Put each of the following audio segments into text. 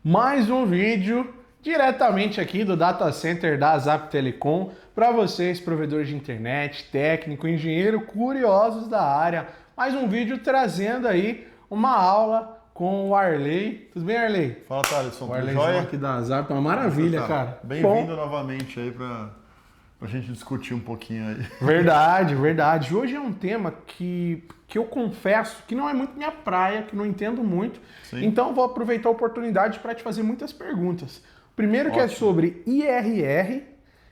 mais um vídeo diretamente aqui do Data Center da Zap Telecom para vocês, provedores de internet, técnico, engenheiro, curiosos da área. Mais um vídeo trazendo aí uma aula com o Arley. Tudo bem, Arley? Fala, Thaleson. O Arleyzão aqui da Zap, uma maravilha, cara. Bem-vindo novamente aí pra gente discutir um pouquinho aí. Verdade, verdade. Hoje é um tema que eu confesso que não é muito minha praia, que não entendo muito. Sim. Então vou aproveitar a oportunidade para te fazer muitas perguntas. Primeiro que é sobre IRR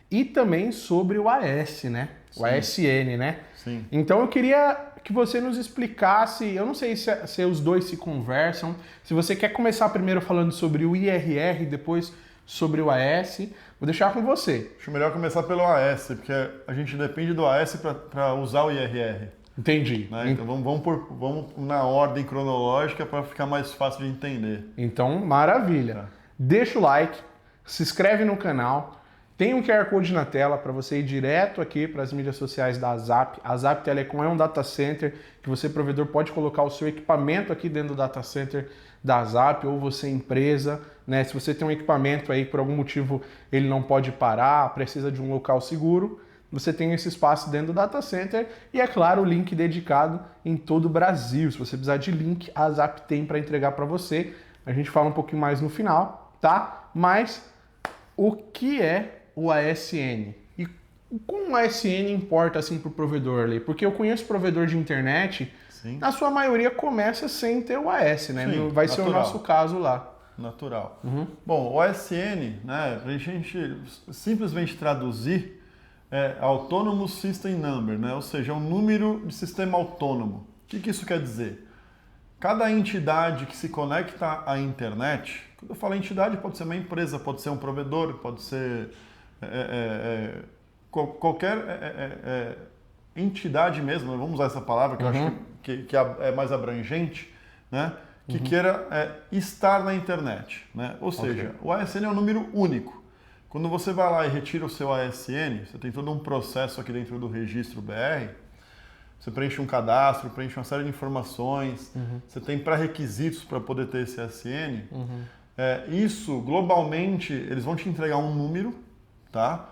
e também sobre o AS, né? O ASN, né? Sim. Então eu queria que você nos explicasse, eu não sei se os dois se conversam, se você quer começar primeiro falando sobre o IRR, depois sobre o AS, vou deixar com você. Acho melhor começar pelo AS, porque a gente depende do AS para usar o IRR. Entendi. Né? Então vamos na ordem cronológica para ficar mais fácil de entender. Então, maravilha. Tá. Deixa o like, se inscreve no canal, tem um QR Code na tela para você ir direto aqui para as mídias sociais da Zap. A Zap Telecom é um data center que você, provedor, pode colocar o seu equipamento aqui dentro do data center da Zap, ou você, empresa, né? Se você tem um equipamento aí, por algum motivo ele não pode parar, precisa de um local seguro, você tem esse espaço dentro do data center e, é claro, o link dedicado em todo o Brasil. Se você precisar de link, a Zap tem para entregar para você. A gente fala um pouquinho mais no final, tá? Mas o que é o ASN? E como o ASN importa assim para o provedor ali? Porque eu conheço provedor de internet, Sim. na sua maioria começa sem ter o AS, né? Sim, Vai ser o nosso caso lá. Natural. Uhum. Bom, o ASN, né, para a gente simplesmente traduzir, é Autonomous System Number, né? Ou seja, é um número de sistema autônomo. O que isso quer dizer? Cada entidade que se conecta à internet, quando eu falo entidade, pode ser uma empresa, pode ser um provedor, pode ser qualquer entidade mesmo, vamos usar essa palavra que eu acho que é mais abrangente, né? Que queira estar na internet, né? Ou seja, o ASN é um número único. Quando você vai lá e retira o seu ASN, você tem todo um processo aqui dentro do registro BR, você preenche um cadastro, preenche uma série de informações, você tem pré-requisitos para poder ter esse ASN. Isso, globalmente, eles vão te entregar um número, tá?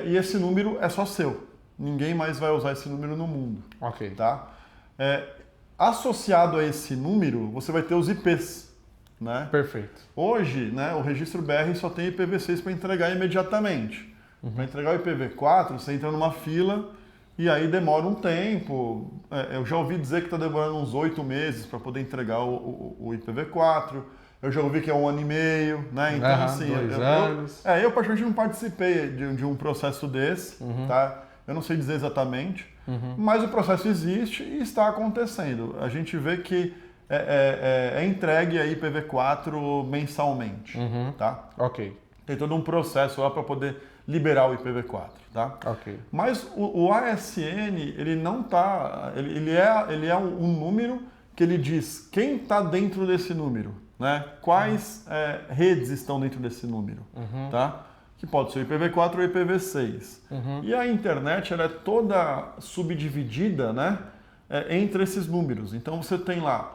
E esse número é só seu. Ninguém mais vai usar esse número no mundo. Ok. Tá? Associado a esse número, você vai ter os IPs. Né? Perfeito. Hoje, né, o registro BR só tem IPv6 para entregar imediatamente. Para entregar o IPv4, você entra numa fila e aí demora um tempo. Eu já ouvi dizer que está demorando uns 8 meses para poder entregar o IPv4. Eu já ouvi que é 1 ano e meio. Né? Então, assim, 2 anos. Eu particularmente não participei de um processo desse. Tá? Eu não sei dizer exatamente, mas o processo existe e está acontecendo. A gente vê que é entregue a IPv4 mensalmente, tá? Ok. Tem todo um processo lá para poder liberar o IPv4, tá? Ok. Mas o ASN, ele não tá, ele é um número que ele diz quem está dentro desse número, né? Quais redes estão dentro desse número, tá? Que pode ser o IPv4 ou IPv6. E a internet, ela é toda subdividida, né? Entre esses números. Então você tem lá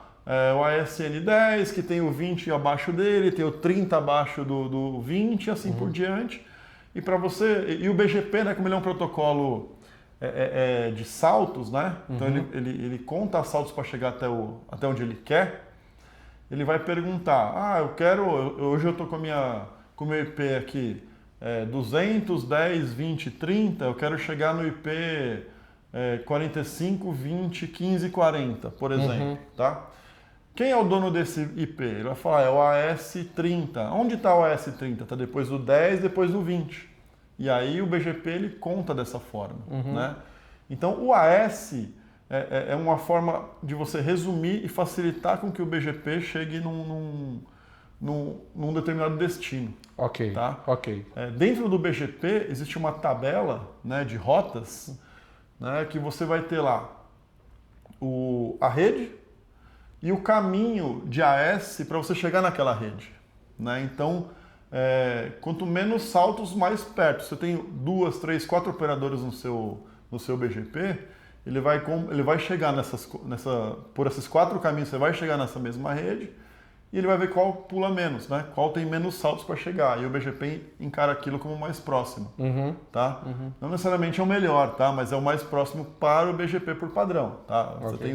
o ASN 10, que tem o 20 abaixo dele, tem o 30 abaixo do 20 e assim por diante. E para você. E o BGP, né, como ele é um protocolo de saltos, né? Então ele conta saltos para chegar até onde ele quer. Ele vai perguntar: eu quero. Hoje eu estou com o meu IP aqui 200, 10, 20, 30, eu quero chegar no IP 45, 20, 15, 40, por exemplo, tá? Quem é o dono desse IP? Ele vai falar, é o AS30. Onde está o AS30? Está depois do 10, depois do 20. E aí o BGP ele conta dessa forma, né? Então o AS é uma forma de você resumir e facilitar com que o BGP chegue num determinado destino. Ok, tá? ok. Dentro do BGP existe uma tabela, né, de rotas, né, que você vai ter lá a rede e o caminho de AS para você chegar naquela rede. Né? Então, quanto menos saltos, mais perto. Você tem 2, 3, 4 operadores no seu BGP, ele vai chegar por esses 4 caminhos, você vai chegar nessa mesma rede. e ele vai ver qual pula menos, né? Qual tem menos saltos para chegar. E o BGP encara aquilo como mais próximo, tá? Não necessariamente é o melhor, tá? Mas é o mais próximo para o BGP por padrão, tá? Você tem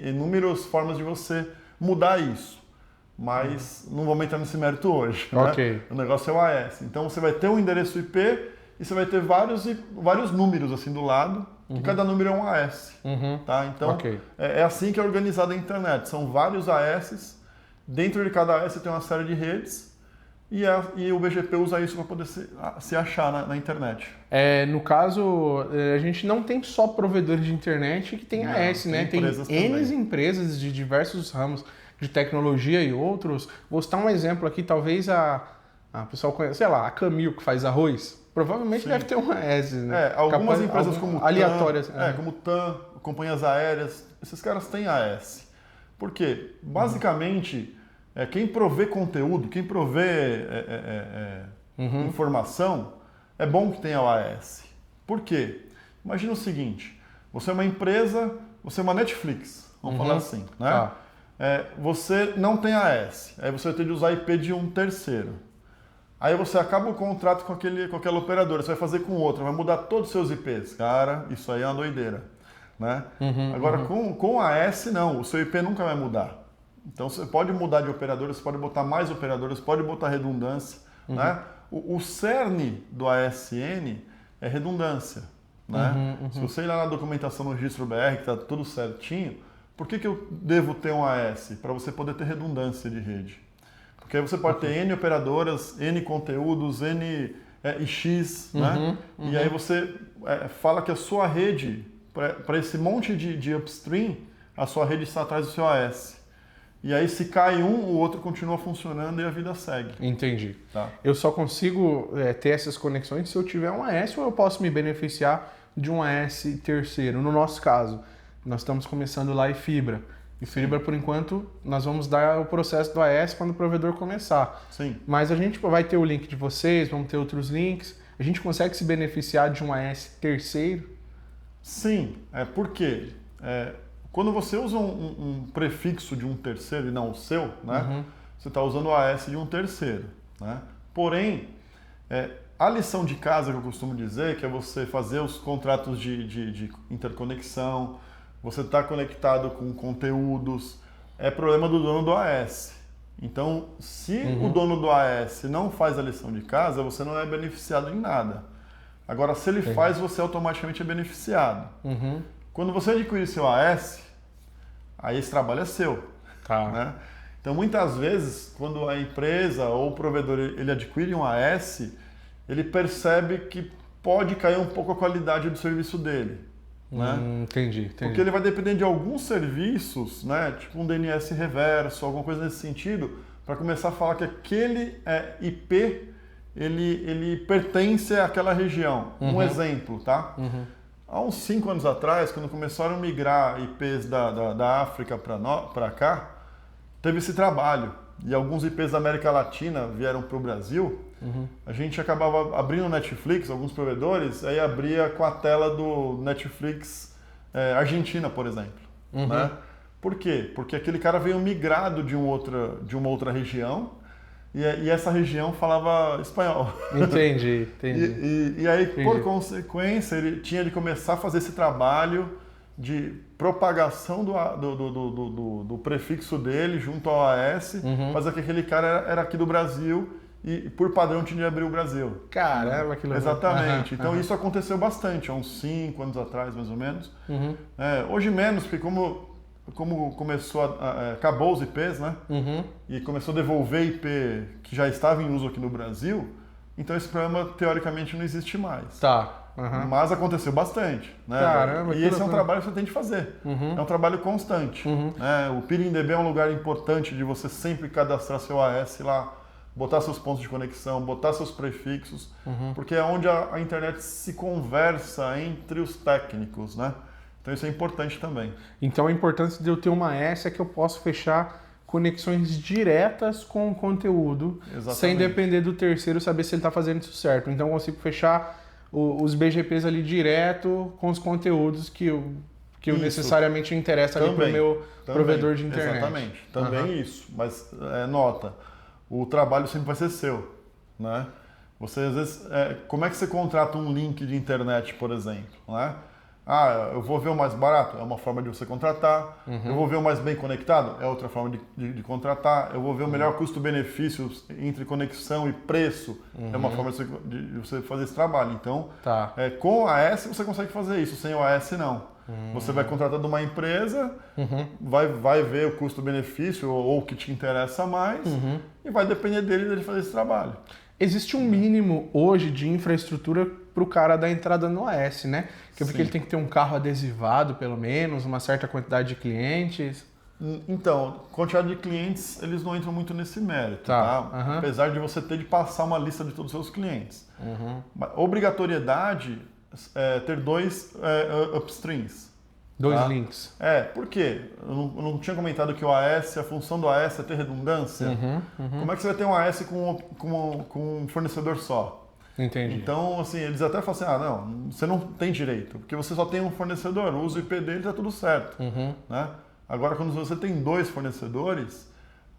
inúmeras formas de você mudar isso, mas não vamos entrar nesse mérito hoje, né? O negócio é o AS. Então você vai ter um endereço IP e você vai ter vários números assim do lado, que cada número é um AS, tá? Então é assim que é organizada a internet. São vários AS. Dentro de cada AS tem uma série de redes e o BGP usa isso para poder se achar na internet. No caso, a gente não tem só provedores de internet que tem AS, né? Tem N empresas de diversos ramos de tecnologia e outros. Vou citar um exemplo aqui, talvez a pessoal conhece, sei lá, a Camil que faz arroz. Provavelmente deve ter um AS, né? Algumas empresas como aleatórias. Como TAM, companhias aéreas, esses caras têm AS. Por quê? Basicamente, quem provê conteúdo, quem provê informação, é bom que tenha o AS. Por quê? Imagina o seguinte, você é uma empresa, você é uma Netflix, vamos falar assim, né? Você não tem AS, aí você vai ter de usar IP de um terceiro. Aí você acaba o contrato com aquela operadora, você vai fazer com outra, vai mudar todos os seus IPs. Cara, isso aí é uma doideira. Né? Agora, com a AS, não, o seu IP nunca vai mudar. Então, você pode mudar de operadora, você pode botar mais operadoras, pode botar redundância. Né? O cerne do ASN é redundância. Né? Se você ir lá na documentação no registro BR, que está tudo certinho, por que eu devo ter um AS? Para você poder ter redundância de rede. Porque aí você pode ter N operadoras, N conteúdos, N X, né? E aí você fala que a sua rede, para esse monte de upstream, a sua rede está atrás do seu AS. E aí se cai um, o outro continua funcionando e a vida segue. Entendi. Tá. Eu só consigo ter essas conexões se eu tiver um AS ou eu posso me beneficiar de um AS terceiro. No nosso caso, nós estamos começando lá em fibra. E fibra, por enquanto, nós vamos dar o processo do AS quando o provedor começar. Sim. Mas a gente vai ter o link de vocês, vamos ter outros links. A gente consegue se beneficiar de um AS terceiro? Sim. Por quê? Quando você usa um prefixo de um terceiro e não o seu, né? Você está usando o AS de um terceiro. Né? Porém, a lição de casa que eu costumo dizer, que é você fazer os contratos de interconexão, você está conectado com conteúdos, é problema do dono do AS. Então, se o dono do AS não faz a lição de casa, você não é beneficiado em nada. Agora, se ele faz, você automaticamente é beneficiado. Quando você adquirir seu AS, aí esse trabalho é seu. Tá. Né? Então, muitas vezes, quando a empresa ou o provedor ele adquire um AS, ele percebe que pode cair um pouco a qualidade do serviço dele. Né? Entendi. Porque ele vai depender de alguns serviços, né? Tipo um DNS reverso, alguma coisa nesse sentido, para começar a falar que aquele IP ele pertence àquela região. Um exemplo, tá? Há uns 5 anos atrás, quando começaram a migrar IPs da África para cá, teve esse trabalho. E alguns IPs da América Latina vieram para o Brasil. A gente acabava abrindo o Netflix, alguns provedores, aí abria com a tela do Netflix Argentina, por exemplo. Né? Por quê? Porque aquele cara veio migrado de uma outra região e essa região falava espanhol. Entendi. E aí, por consequência, ele tinha de começar a fazer esse trabalho de propagação do prefixo dele junto ao AS, mas aquele cara era aqui do Brasil e por padrão tinha de abrir o Brasil. Caramba, que legal. Exatamente. Então isso aconteceu bastante, há uns 5 anos atrás, mais ou menos. Hoje menos, porque como começou acabou os IPs, né? E começou a devolver IP que já estava em uso aqui no Brasil, então esse problema teoricamente não existe mais. Tá. Mas aconteceu bastante. Né? Caramba, e esse é um trabalho que você tem de fazer. É um trabalho constante. O PeeringDB é um lugar importante de você sempre cadastrar seu AS lá, botar seus pontos de conexão, botar seus prefixos, porque é onde a internet se conversa entre os técnicos, né? Então isso é importante também. Então a importância de eu ter uma AS é que eu posso fechar conexões diretas com o conteúdo, sem depender do terceiro saber se ele está fazendo isso certo. Então eu consigo fechar os BGPs ali direto com os conteúdos que que necessariamente interessa ali para o meu provedor de internet. Exatamente, também isso. Mas nota, o trabalho sempre vai ser seu, né? Você às vezes, como é que você contrata um link de internet, por exemplo, né? Eu vou ver o mais barato, é uma forma de você contratar. Eu vou ver o mais bem conectado, é outra forma de contratar. Eu vou ver o melhor custo-benefício entre conexão e preço, é uma forma de você fazer esse trabalho. Então, com o AS você consegue fazer isso, sem o AS não. Você vai contratar de uma empresa, vai ver o custo-benefício ou o que te interessa mais e vai depender dele fazer esse trabalho. Existe um mínimo hoje de infraestrutura para o cara dar entrada no AS, né? Porque ele tem que ter um carro adesivado, pelo menos, uma certa quantidade de clientes. Então, quantidade de clientes, eles não entram muito nesse mérito, tá? Apesar de você ter de passar uma lista de todos os seus clientes. Obrigatoriedade é ter 2 upstreams. 2 links. Por quê? Eu não tinha comentado que o AS, a função do AS é ter redundância. Como é que você vai ter um AS com um fornecedor só? Entendi. Então, assim, eles até falam assim, não, você não tem direito, porque você só tem um fornecedor, usa o IP dele e tá tudo certo. Né? Agora, quando você tem 2 fornecedores,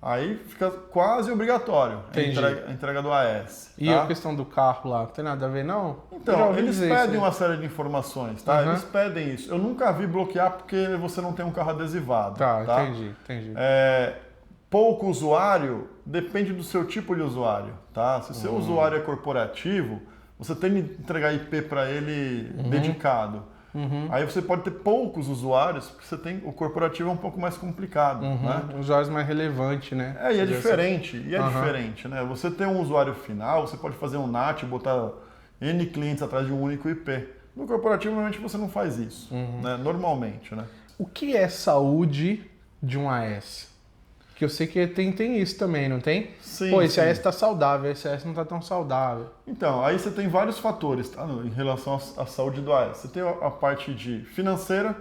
aí fica quase obrigatório a entrega do AS. E a questão do carro lá, não tem nada a ver, não? Então, eles pedem uma série de informações, tá? Eles pedem isso. Eu nunca vi bloquear porque você não tem um carro adesivado. Tá? Entendi. Pouco usuário depende do seu tipo de usuário, tá? Se o seu usuário é corporativo, você tem que entregar IP para ele dedicado. Aí você pode ter poucos usuários, porque o corporativo é um pouco mais complicado, né? Usuários mais relevantes, né? E é diferente, diferente, né? Você tem um usuário final, você pode fazer um NAT, botar N clientes atrás de um único IP. No corporativo, normalmente você não faz isso, né? Normalmente, né? O que é saúde de um AS? Que eu sei que tem isso também, não tem? Sim. Pô, esse AS está saudável, esse AS não está tão saudável. Então, aí você tem vários fatores, tá? Em relação à saúde do AS. Você tem a parte de financeira,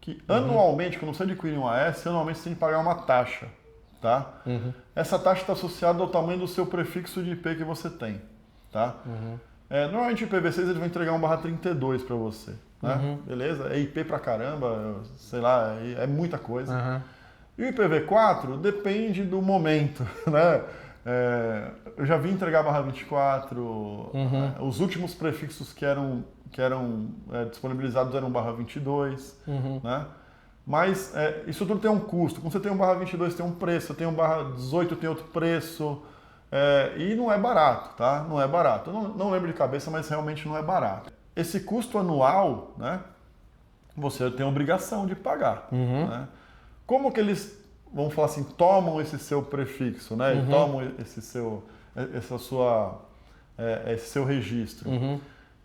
que anualmente, quando você adquire um AS, anualmente você tem que pagar uma taxa, tá? Essa taxa está associada ao tamanho do seu prefixo de IP que você tem, tá? Normalmente o IPv6 ele vai entregar um /32 para você, né? Beleza? É IP pra caramba, sei lá, é muita coisa. E o IPv4 depende do momento, né? Eu já vi entregar /24, os últimos prefixos que eram disponibilizados eram /22, né? Mas isso tudo tem um custo. Quando você tem um /22 tem um preço, você tem um /18 tem outro preço, e não é barato, tá? Não é barato. Eu não lembro de cabeça, mas realmente não é barato. Esse custo anual, né? Você tem a obrigação de pagar, né? Como que eles, vamos falar assim, tomam esse seu prefixo, né? E tomam esse seu registro.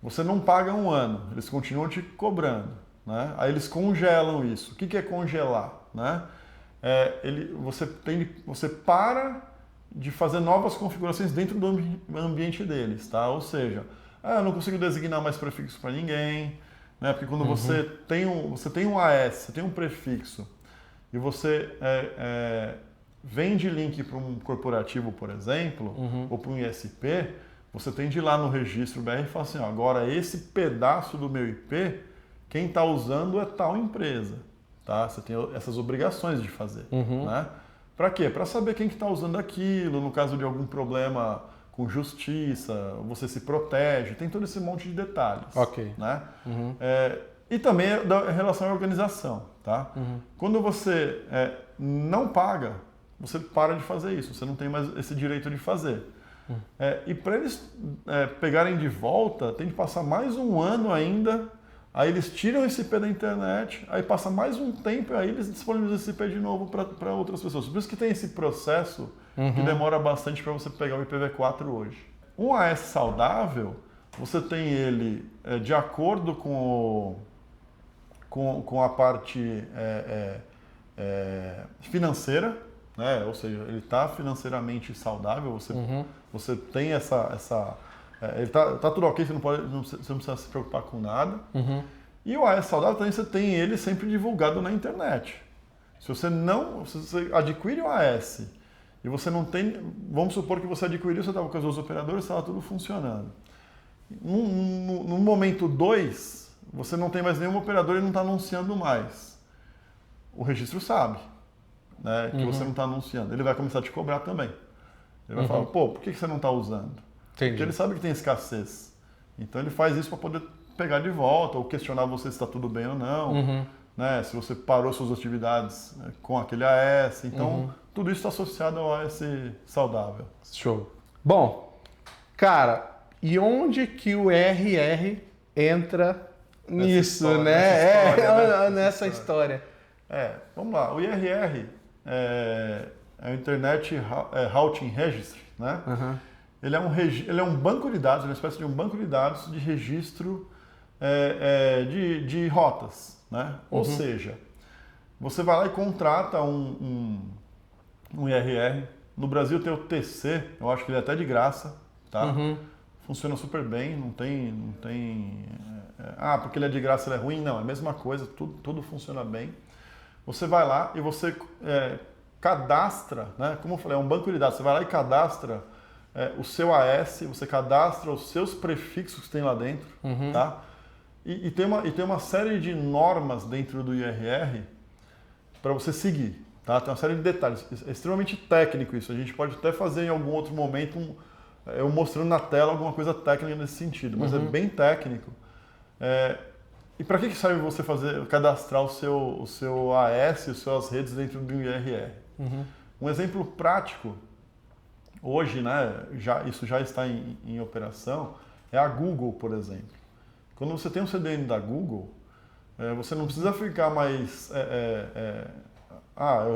Você não paga um ano, eles continuam te cobrando, né? Aí eles congelam isso. O que é congelar, né? Você para de fazer novas configurações dentro do ambiente deles, tá? Ou seja, eu não consigo designar mais prefixo para ninguém, né? Porque quando você tem um AS, você tem um prefixo, e você vende link para um corporativo, por exemplo, ou para um ISP, você tem de ir lá no registro BR e falar assim, agora esse pedaço do meu IP, quem está usando é tal empresa. Tá? Você tem essas obrigações de fazer. Né? Para quê? Para saber quem que está usando aquilo, no caso de algum problema com justiça, você se protege, tem todo esse monte de detalhes. Né? E também em relação à organização. Tá? Quando você não paga, você para de fazer isso, você não tem mais esse direito de fazer. E para eles pegarem de volta, tem que passar mais um ano ainda, aí eles tiram esse IP da internet, aí passa mais um tempo, aí eles disponibilizam esse IP de novo para outras pessoas. Por isso que tem esse processo que demora bastante para você pegar o IPv4 hoje. Um AS saudável, você tem ele de acordo com a parte financeira, né? Ou seja, ele está financeiramente saudável, você tem ele tá tudo ok, você não precisa se preocupar com nada. E o AS saudável também você tem ele sempre divulgado na internet. Se você adquire o AS e você não tem, vamos supor que você adquiriu, você estava com as duas operadoras, estava tudo funcionando. No momento 2, você não tem mais nenhum operador e não está anunciando mais. O registro sabe, né, que você não está anunciando. Ele vai começar a te cobrar também. Ele vai falar, pô, por que você não está usando? Entendi. Porque ele sabe que tem escassez. Então ele faz isso para poder pegar de volta ou questionar você se está tudo bem ou não, né? Se você parou suas atividades com aquele AS. Então tudo isso está associado ao AS saudável. Show. Bom, cara, e onde que o RR entra nisso, história, nessa história? Vamos lá. O IRR é o Internet Routing Registry, né? Ele é um banco de dados, uma espécie de um banco de dados de registro de rotas, né? Ou seja, você vai lá e contrata um IRR. No Brasil tem o TC, eu acho que ele é até de graça, tá? Funciona super bem, não tem porque ele é de graça, ele é ruim. Não, é a mesma coisa, tudo funciona bem. Você vai lá e você cadastra, né? Como eu falei, é um banco de dados. Você vai lá e cadastra o seu AS, você cadastra os seus prefixos que tem lá dentro, tá? E tem uma série de normas dentro do IRR para você seguir, tá? Tem uma série de detalhes. É extremamente técnico isso. A gente pode até fazer em algum outro momento eu mostrando na tela alguma coisa técnica nesse sentido, mas é bem técnico. E para que serve você cadastrar o seu AS, as suas redes dentro do IRR? Um exemplo prático, hoje, né, isso já está em operação, é a Google, por exemplo. Quando você tem um CDN da Google, você não precisa ficar mais...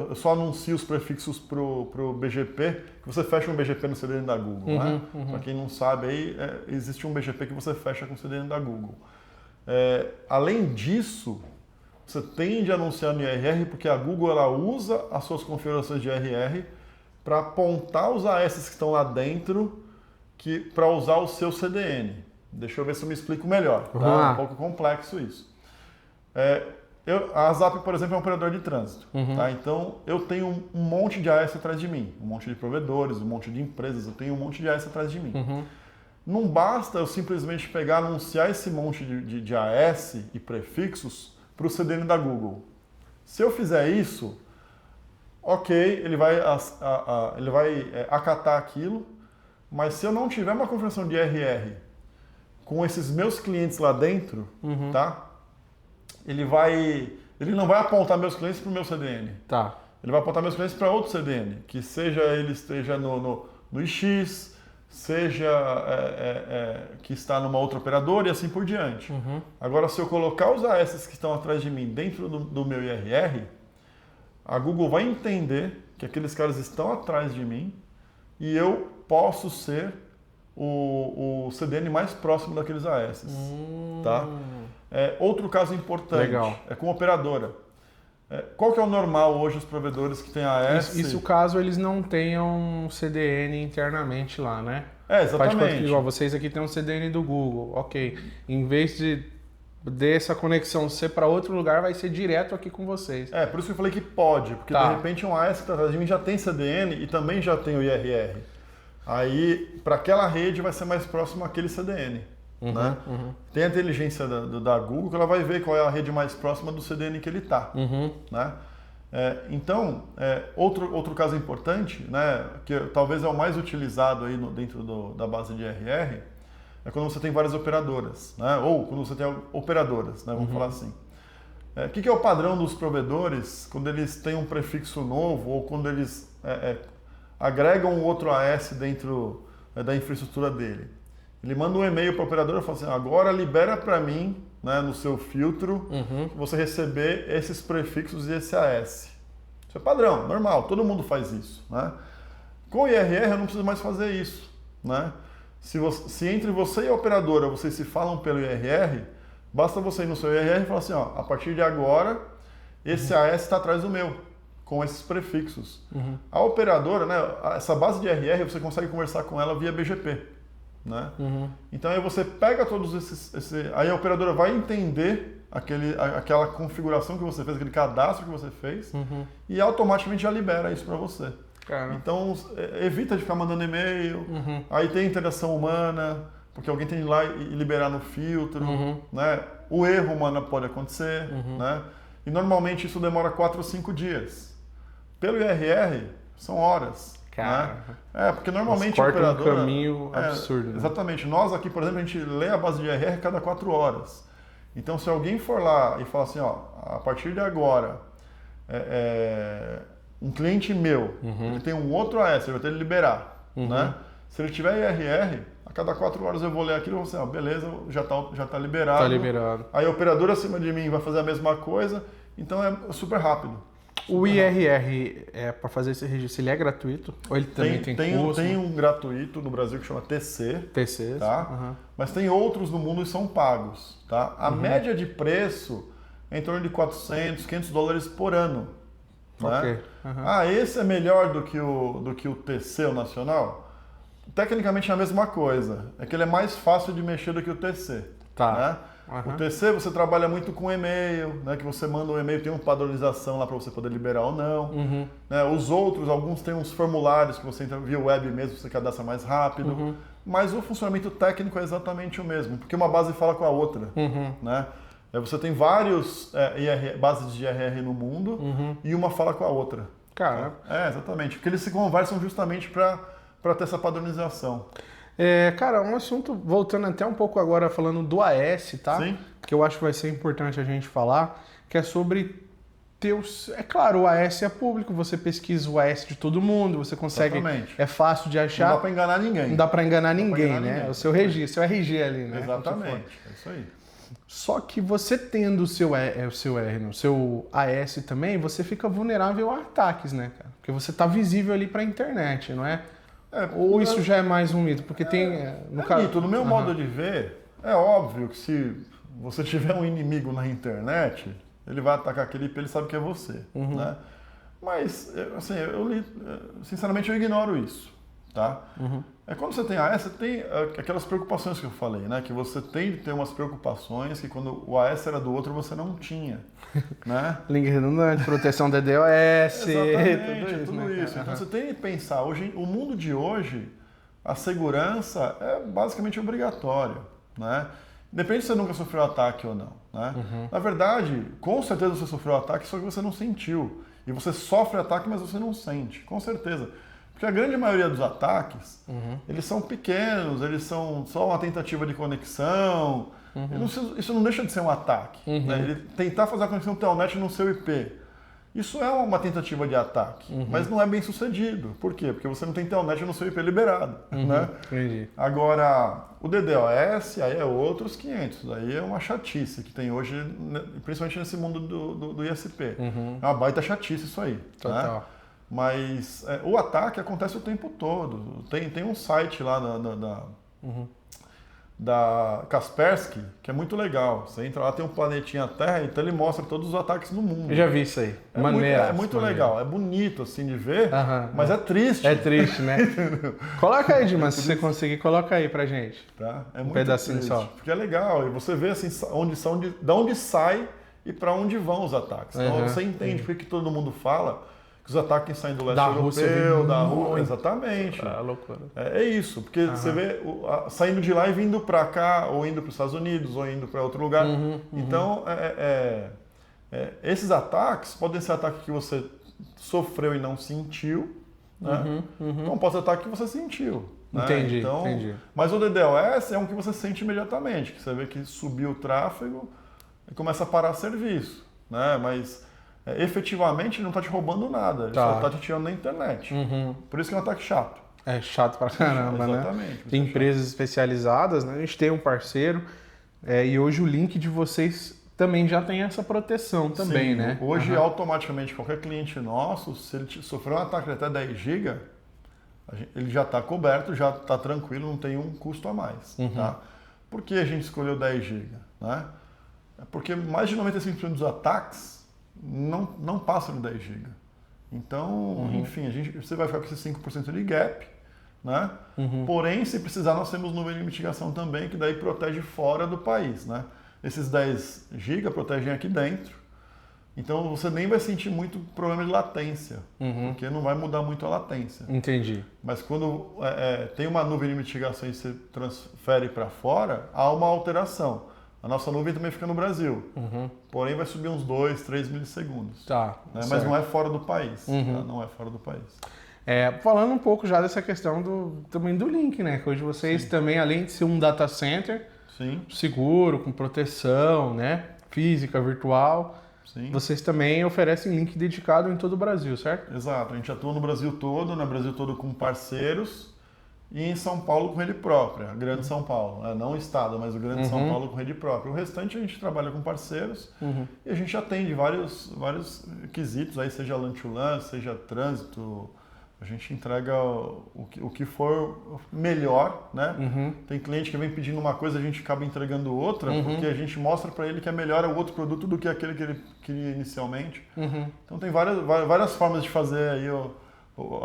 eu só anuncio os prefixos para o BGP, que você fecha um BGP no CDN da Google, né? Para quem não sabe, aí existe um BGP que você fecha com o CDN da Google. Além disso, você tem de anunciar no IRR, porque a Google ela usa as suas configurações de IRR para apontar os AS que estão lá dentro para usar o seu CDN. Deixa eu ver se eu me explico melhor. Tá? É um pouco complexo isso. A Zap, por exemplo, é um operador de trânsito. Tá? Então, eu tenho um monte de AS atrás de mim. Um monte de provedores, um monte de empresas. Eu tenho um monte de AS atrás de mim. Não basta eu simplesmente anunciar esse monte de AS e prefixos para o CDN da Google. Se eu fizer isso, ok, ele vai acatar aquilo, mas se eu não tiver uma configuração de IRR com esses meus clientes lá dentro, tá? Ele não vai apontar meus clientes para o meu CDN. Tá. Ele vai apontar meus clientes para outro CDN, que seja ele esteja no IX, seja que está numa outra operadora e assim por diante. Agora, se eu colocar os AS que estão atrás de mim dentro do meu IRR, a Google vai entender que aqueles caras estão atrás de mim e eu posso ser o CDN mais próximo daqueles AS. Tá? Outro caso importante é com operadora. Qual que é o normal hoje os provedores que têm AS? Isso caso eles não tenham CDN internamente lá, né? Exatamente. Igual vocês aqui têm um CDN do Google, ok. Em vez dessa conexão ser para outro lugar, vai ser direto aqui com vocês. Por isso que eu falei que pode, porque de repente um AS que está atrás de mim já tem CDN e também já tem o IRR. Aí, para aquela rede, vai ser mais próximo àquele CDN. Né? Tem a inteligência da Google que ela vai ver qual é a rede mais próxima do CDN que ele está. Né? Então, outro caso importante, né, que talvez é o mais utilizado aí dentro da base de IRR, é quando você tem várias operadoras, né? Ou quando você tem operadoras, né? Vamos falar assim. O que é o padrão dos provedores quando eles têm um prefixo novo ou quando eles agregam um outro AS dentro da infraestrutura dele? Ele manda um e-mail para a operadora e fala assim, agora libera para mim, né, no seu filtro, você receber esses prefixos e esse AS. Isso é padrão, normal, todo mundo faz isso. Né? Com o IRR eu não preciso mais fazer isso. Né? Se entre você e a operadora vocês se falam pelo IRR, basta você ir no seu IRR e falar assim, a partir de agora, esse AS está atrás do meu, com esses prefixos. A operadora, né, essa base de IRR, você consegue conversar com ela via BGP. Né? Então aí você pega todos aí a operadora vai entender aquela configuração que você fez, aquele cadastro que você fez e automaticamente já libera isso para você. Cara. Então evita de ficar mandando e-mail, aí tem interação humana, porque alguém tem que ir lá e liberar no filtro, né? O erro humano pode acontecer, né? E normalmente isso demora 4 ou 5 dias. Pelo IRR, são horas. Cara, né? Porque normalmente corta a operadora... um caminho absurdo. Né? Exatamente. Nós aqui, por exemplo, a gente lê a base de IRR cada 4 horas. Então, se alguém for lá e falar assim, ó, a partir de agora, um cliente meu, ele tem um outro AS, ele vai ter que liberar, né? Se ele tiver IRR, a cada 4 horas eu vou ler aquilo e vou assim, ó, beleza, já tá liberado. Tá liberado. Aí a operadora acima de mim vai fazer a mesma coisa, então é super rápido. O IRR, para fazer esse registro, ele é gratuito? Ou ele também tem custo? Tem um gratuito no Brasil que chama TC. TC, tá? Mas tem outros no mundo que são pagos. Tá? A média de preço é em torno de 400, 500 dólares por ano. Né? Esse é melhor do que o TC, o nacional? Tecnicamente é a mesma coisa. É que ele é mais fácil de mexer do que o TC. Tá. Né? O TC você trabalha muito com e-mail, né? Que você manda um e-mail, tem uma padronização lá para você poder liberar ou não. Né? Os outros, alguns têm uns formulários que você entra via web mesmo, você cadastra mais rápido. Mas o funcionamento técnico é exatamente o mesmo, porque uma base fala com a outra. Né? Você tem vários bases de IRR no mundo e uma fala com a outra. Cara. Exatamente, porque eles se conversam justamente para ter essa padronização. Cara, um assunto, voltando até um pouco agora, falando do AS, tá? Sim. Que eu acho que vai ser importante a gente falar, que é sobre é claro, o AS é público, você pesquisa o AS de todo mundo, você consegue, exatamente. É fácil de achar. Não dá para enganar ninguém. Não dá para enganar ninguém, né? O seu registro, seu RG ali, né? Exatamente, é isso aí. Só que você tendo o seu AS também, você fica vulnerável a ataques, né, cara? Porque você tá visível ali para a internet, não é? Ou isso já é mais um mito? Porque tem... mito. No meu modo de ver, é óbvio que se você tiver um inimigo na internet, ele vai atacar aquele IP, ele sabe que é você. Né? Mas, assim, sinceramente, eu ignoro isso. Tá? Quando você tem AS, você tem aquelas preocupações que eu falei, né? Que você tem de ter umas preocupações que quando o AS era do outro, você não tinha. Né? Link redundante, proteção DDoS, exatamente, tudo né? isso. Então você tem que pensar, o mundo de hoje, a segurança é basicamente obrigatória. Né? Depende se você nunca sofreu ataque ou não. Né? Na verdade, com certeza você sofreu ataque, só que você não sentiu. E você sofre ataque, mas você não sente, com certeza. Porque a grande maioria dos ataques, eles são pequenos, eles são só uma tentativa de conexão. Isso não deixa de ser um ataque. Né? Ele tentar fazer a conexão telnet no seu IP. Isso é uma tentativa de ataque, mas não é bem sucedido. Por quê? Porque você não tem telnet no seu IP liberado. Né? Entendi. Agora, o DDoS aí é outros 500. Aí é uma chatice que tem hoje, principalmente nesse mundo do ISP. É uma baita chatice isso aí. Total. Né? Mas o ataque acontece o tempo todo. Tem um site lá da Kaspersky que é muito legal. Você entra lá, tem um planetinha Terra, então ele mostra todos os ataques no mundo. Eu já vi isso aí. É muito legal. É bonito assim de ver, mas é triste. É triste, né? Coloca aí, Dimas, se você conseguir, coloca aí pra gente. Tá? É muito pedacinho triste, só. porque é legal. E você vê assim, da onde sai e para onde vão os ataques. Então você entende porque que todo mundo fala que os ataques saem do leste europeu, da Rússia. Exatamente. Loucura. É isso, porque você vê saindo de lá e vindo para cá, ou indo para os Estados Unidos, ou indo para outro lugar. Então, esses ataques podem ser ataques que você sofreu e não sentiu, né? Então pode ser ataque que você sentiu. Né? Entendi. Mas o DDoS é um que você sente imediatamente, que você vê que subiu o tráfego e começa a parar serviço. Né? Mas efetivamente não está te roubando nada, ele só está te tirando da internet. Por isso que é um ataque chato. É chato pra caramba, exatamente, né? Tem empresas especializadas, né? A gente tem um parceiro e hoje o link de vocês também já tem essa proteção também, Sim, né? Hoje, automaticamente, qualquer cliente nosso, se ele sofrer um ataque de até 10 GB, ele já está coberto, já está tranquilo, não tem um custo a mais. Tá? Por que a gente escolheu 10 GB? Né? Porque mais de 95% dos ataques não passam de 10 GB. Então, enfim, você vai ficar com esses 5% de gap, né? Porém, se precisar, nós temos nuvem de mitigação também, que daí protege fora do país, né? Esses 10 GB protegem aqui dentro, Então você nem vai sentir muito problema de latência, porque não vai mudar muito a latência. Entendi. Mas quando tem uma nuvem de mitigação e você transfere para fora, há uma alteração. A nossa nuvem também fica no Brasil, porém vai subir uns 2, 3 milissegundos. Tá, né? Mas não é fora do país. Tá? Não é fora do país. Falando um pouco já dessa questão também do link, né? Que hoje vocês também, além de ser um data center, seguro, com proteção, né? Física, virtual, vocês também oferecem link dedicado em todo o Brasil, certo? Exato. A gente atua no Brasil todo, com parceiros e em São Paulo com rede própria, Grande São Paulo. Né? Não o estado, mas o Grande São Paulo com rede própria. O restante a gente trabalha com parceiros e a gente atende vários quesitos, aí, seja LAN to LAN, seja trânsito. A gente entrega o que for melhor, né? Tem cliente que vem pedindo uma coisa, a gente acaba entregando outra, porque a gente mostra para ele que é melhor o outro produto do que aquele que ele queria inicialmente. Então tem várias formas de fazer aí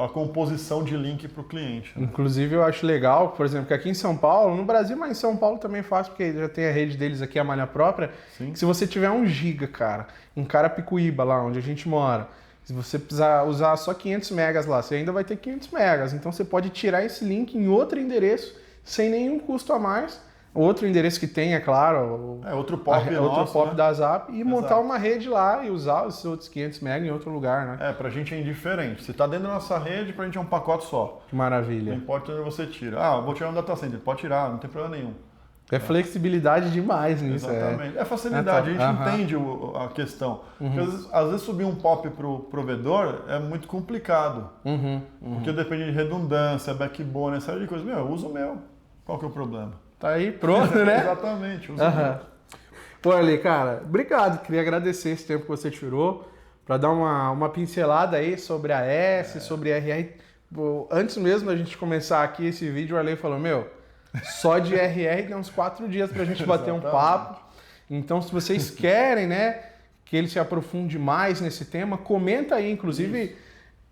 a composição de link para o cliente. Né? Inclusive eu acho legal, por exemplo, que aqui em São Paulo, no Brasil, mas em São Paulo também é fácil, porque já tem a rede deles aqui, a malha própria, que se você tiver 1 giga, cara, em Carapicuíba, lá onde a gente mora, se você precisar usar só 500 megas lá, você ainda vai ter 500 megas. Então você pode tirar esse link em outro endereço sem nenhum custo a mais. Outro endereço que tem, é claro, outro POP, da Zap, e montar uma rede lá e usar os outros 500 megas em outro lugar, né? Pra gente é indiferente. Se tá dentro da nossa rede, pra gente é um pacote só. Que maravilha. Não importa onde você tira. Vou tirar um data center. Pode tirar, não tem problema nenhum. É flexibilidade demais nisso. Exatamente. É facilidade, a gente entende a questão. Porque às vezes subir um POP para o provedor é muito complicado. Porque depende de redundância, backbone, essa série de coisas. Eu uso o meu. Qual que é o problema? Tá aí, pronto, né? Exatamente, uso o meu. Pô, Ale, cara, obrigado. Queria agradecer esse tempo que você tirou para dar uma pincelada aí sobre a S, sobre RR. Antes mesmo da gente começar aqui esse vídeo, o Ale falou, só de RR tem uns 4 dias pra gente bater um papo. Então, se vocês querem, né, que ele se aprofunde mais nesse tema, comenta aí. Inclusive,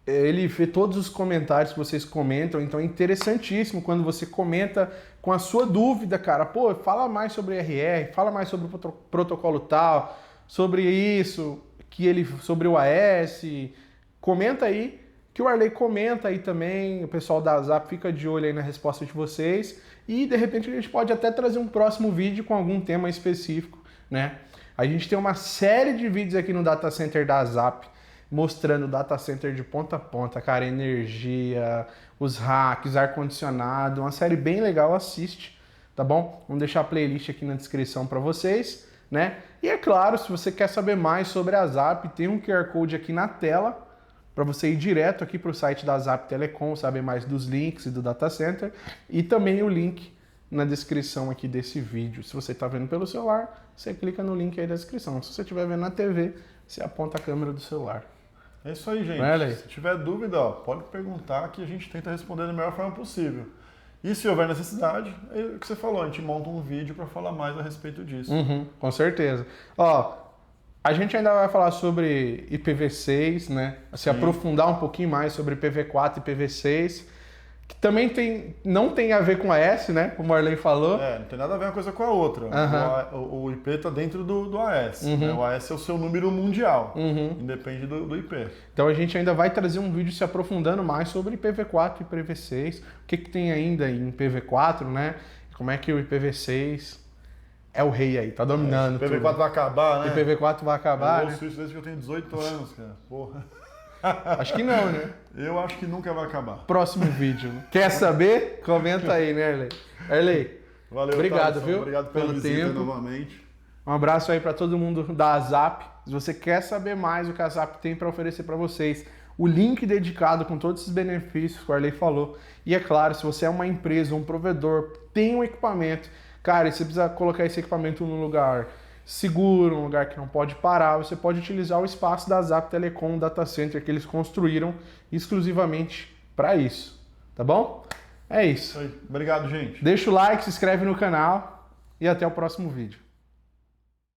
ele vê todos os comentários que vocês comentam. Então, é interessantíssimo quando você comenta com a sua dúvida, cara. Pô, fala mais sobre RR, fala mais sobre o protocolo tal, sobre isso, sobre o AS. Comenta aí, que o Arley comenta aí também. O pessoal da Zap fica de olho aí na resposta de vocês. E, de repente, a gente pode até trazer um próximo vídeo com algum tema específico, né? A gente tem uma série de vídeos aqui no Data Center da Zap, mostrando o Data Center de ponta a ponta, cara, energia, os racks, ar-condicionado, uma série bem legal, assiste, tá bom? Vamos deixar a playlist aqui na descrição para vocês, né? E, é claro, se você quer saber mais sobre a Zap, tem um QR Code aqui na tela, para você ir direto aqui para o site da Zap Telecom, saber mais dos links e do Data Center, e também o link na descrição aqui desse vídeo. Se você está vendo pelo celular, você clica no link aí da descrição. Se você estiver vendo na TV, você aponta a câmera do celular. É isso aí, gente. Se tiver dúvida, pode perguntar que a gente tenta responder da melhor forma possível. E se houver necessidade, é o que você falou, a gente monta um vídeo para falar mais a respeito disso. Com certeza. A gente ainda vai falar sobre IPv6, né? Se aprofundar um pouquinho mais sobre IPv4 e IPv6, que também não tem a ver com a AS, né? Como o Arley falou. Não tem nada a ver uma coisa com a outra. O IP está dentro do AS. Né? O AS é o seu número mundial, independe do IP. Então a gente ainda vai trazer um vídeo se aprofundando mais sobre IPv4 e IPv6, o que tem ainda em IPv4, né? Como é que o IPv6... é o rei aí, tá dominando. O IPv4 vai acabar, né? IPv4 vai acabar, eu ouço isso desde que eu tenho 18 anos, cara. Porra. Acho que não, né? Eu acho que nunca vai acabar. Próximo vídeo. Quer saber? Comenta aí, né, Arley? Arley, valeu, obrigado, viu? Obrigado pelo visita novamente. Um abraço aí para todo mundo da Zap. Se você quer saber mais o que a Zap tem para oferecer para vocês, o link dedicado com todos esses benefícios que o Arley falou. E é claro, se você é uma empresa, um provedor, tem um equipamento, cara, e você precisa colocar esse equipamento num lugar seguro, um lugar que não pode parar, você pode utilizar o espaço da Zap Telecom Data Center que eles construíram exclusivamente para isso, tá bom? É isso. Obrigado, gente. Deixa o like, se inscreve no canal e até o próximo vídeo.